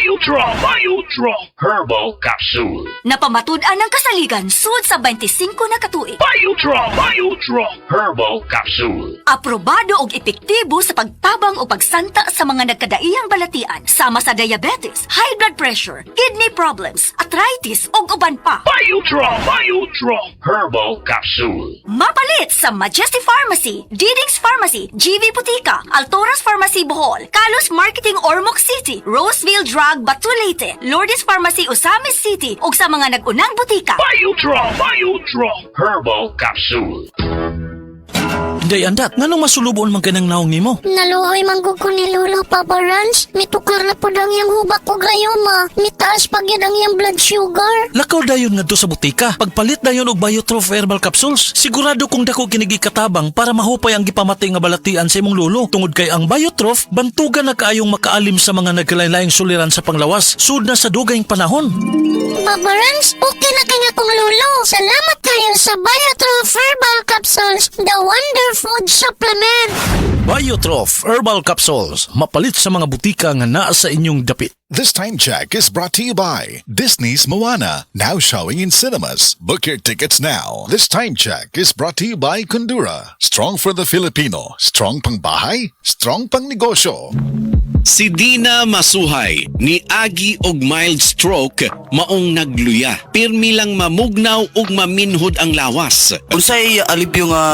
Biodraw Herbal Capsule. Napamatud-an ng kasaligan sud sa 25 na katuig. Biodraw Herbal Capsule. Aprobado og epektibo sa pagtabang o pagsanta sa mga nagkadaiyang balatian sama sa diabetes, high blood pressure, kidney problems, arthritis ug uban pa. Biodraw Herbal Capsule. Mapalit sa Majesty Pharmacy, Diding's Pharmacy, GV Putika, Altoras Pharmacy Bohol, Kalos Marketing Ormoc City, Roseville Drug Batulete, Lourdes Pharmacy Osamis City ug sa mga nag-unang butika. Biodraw Herbal Capsule. Day andat, nganong masulubon man kanang naong nimo? Naluoy manggug ko ni Lolo, Papa Rans. Mitukar na po ang iyang hubak ko gayoma. Mitaas pag yan ang iyang blood sugar. Lakaw dayon ngadto sa butika. Pagpalit dayon og Biotrof Herbal Capsules. Sigurado kung dako kinigi katabang para mahupay ang gipamatay nga balatian sa imong lolo. Tungod kay ang Biotrof, bantugan na kaayong makaalim sa mga nagkalain-laing suliran sa panglawas. Sud na sa dugayng panahon. Papa Rans, okay na kaya kong Lolo. Salamat kayo sa Biotrof Herbal Capsules, the Wonder Food Supplement. Biotrof Herbal Capsules. Mapalit sa mga butika nga naa sa inyong dapit. This time check is brought to you by Disney's Moana, now showing in cinemas. Book your tickets now. This time check is brought to you by Kundura. Strong for the Filipino. Strong pang bahay, strong pang negosyo. Si Dina Masuhay ni agi og mild stroke maong nagluya. Pirmi lang mamugnaw ug maminhod ang lawas. Unsay alipyo nga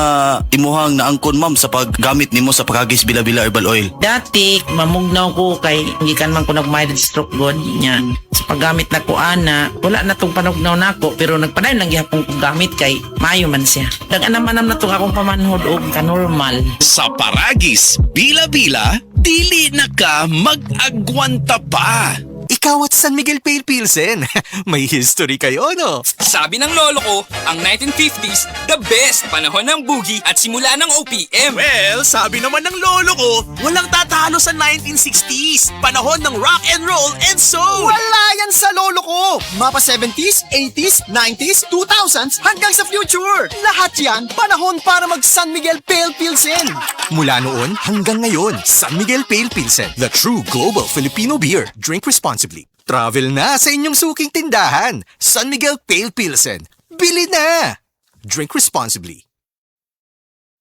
imuhang naangkon ma'am sa paggamit nimo sa pagagis bila-bila herbal oil? Dati, mamugnaw ko kay hindi kan man ko nag-mild stroke god niya. Sa paggamit na ko ana, wala na tong panugnaw nako pero nagpadayon lang gihapon kong gamit kay mayo man siya. Dag-anam-anam na tong akong pamanhod og ka-normal. Sa paragis, bila-bila, dili na ka mag-agwanta pa. Ikaw at San Miguel Pale Pilsen. May history kayo, no? Sabi ng lolo ko, ang 1950s, the best panahon ng boogie at simula ng OPM. Well, sabi naman ng lolo ko, walang tatalo sa 1960s. Panahon ng rock and roll and soul. Wala yan sa lolo ko. Mapa 70s, 80s, 90s, 2000s, hanggang sa future. Lahat yan, panahon para mag San Miguel Pale Pilsen. Mula noon hanggang ngayon, San Miguel Pale Pilsen, the true global Filipino beer. Drink responsibly. Travel na sa inyong suking tindahan. San Miguel Pale Pilsen. Bili na! Drink responsibly.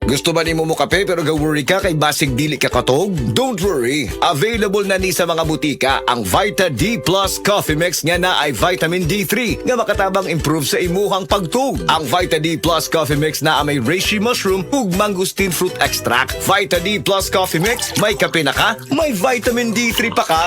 Gusto ba ni mo kape pero ga-worry ka kay basig dili ka katog? Don't worry! Available na ni sa mga butika ang Vita D Plus Coffee Mix nga na ay vitamin D3 nga makatabang improve sa imuhang pagtug. Ang Vita D Plus Coffee Mix na may reishi mushroom ug mangosteen fruit extract. Vita D Plus Coffee Mix, may kape na ka, may vitamin D3 pa ka.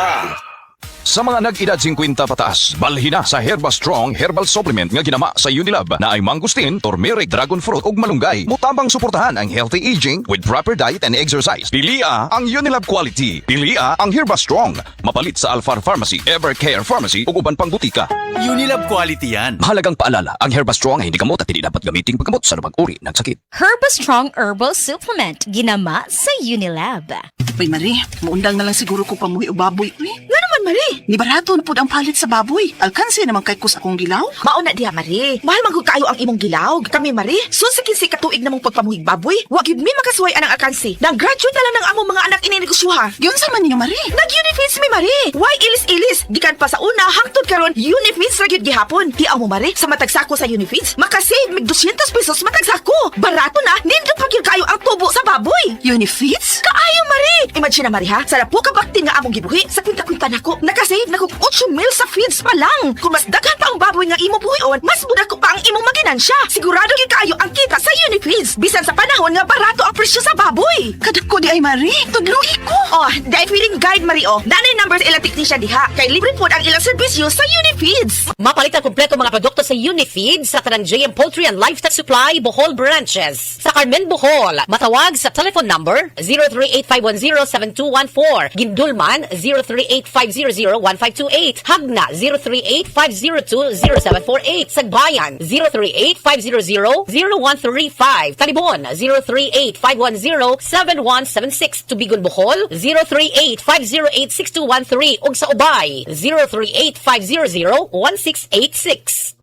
Sa mga nag-edad 50 pataas, balhin na sa Herba Strong Herbal Supplement nga ginama sa Unilab na ay mangosteen, turmeric, dragon fruit ug malunggay. Mutabang suportahan ang healthy aging with proper diet and exercise. Pilia ang Unilab quality. Pilia ang Herba Strong. Mapalit sa Alfar Pharmacy, Evercare Pharmacy ug uban pang butika. Unilab quality yan. Mahalagang paalala, ang Herba Strong ay hindi gamot at hindi dapat gamitin paggamot sa anumang uri ng sakit. Herba Strong Herbal Supplement. Ginama sa Unilab. Uy, Marie, maundang na lang siguro ko pamuhi o baboy. Uy, nga naman, Marie. Ni barato na po ang palit sa baboy. Alkansi naman kay kus akong gilaw. Mauna diha, Marie. Mahal man kayo ang imong gilaw. Kami, Marie, sunsikin si katuig namong pagpamuhig baboy. Wag yun mi makasuway anang alkansi. Nag-graduate na lang ng among mga anak ininegosyoha. Yun sa man ninyo, Marie. Nag-Unifeeds mi, Marie. Why ilis-ilis? Gikan pa sa una, hangtod karon Unifeeds ra gyud gihapon. Di mo, Marie, sa matagsako sa Unifeeds, makasave mig 200 pesos matagsako. Barato na, nindot pa gyud kayo ang tubo sa baboy. Unifeeds? Kaayo, Marie. Imagine na, Marie, ha? Sa po ka baktin nga among gibuhi, sa kwinta-kwinta nako, nakasave na kog 8 mil sa feeds pa lang. Kung mas daghan pa ang baboy nga imo buhion, mas muda ko pa ang imong maginansya. Sigurado gyud kaayo ang kita sa Unifeeds. Bisan sa panahon nga barato ang presyo sa baboy. Kadako di ay, Marie. Tudluhi ko. Oh, dahil feeling guide, Marie, oh. Nanay numbers ilang technician diha. Kay libre po ang ilang serbisyo sa Unifeeds. Mapalit ang kumpleto mga produkto sa Unifeeds sa tanang JM Poultry and Livestock Supply, Bohol branches. Sa Carmen, Bohol, matawag sa telephone number 038-510-7214. Gindulman, 038-500-1528. Hagna, 038-502-0748. Sagbayan, 038-500-0135. Talibon, 038-510-7176. Tubigon, Bohol, 038-508-6213. Ug sa Ubay, 038-500-1686.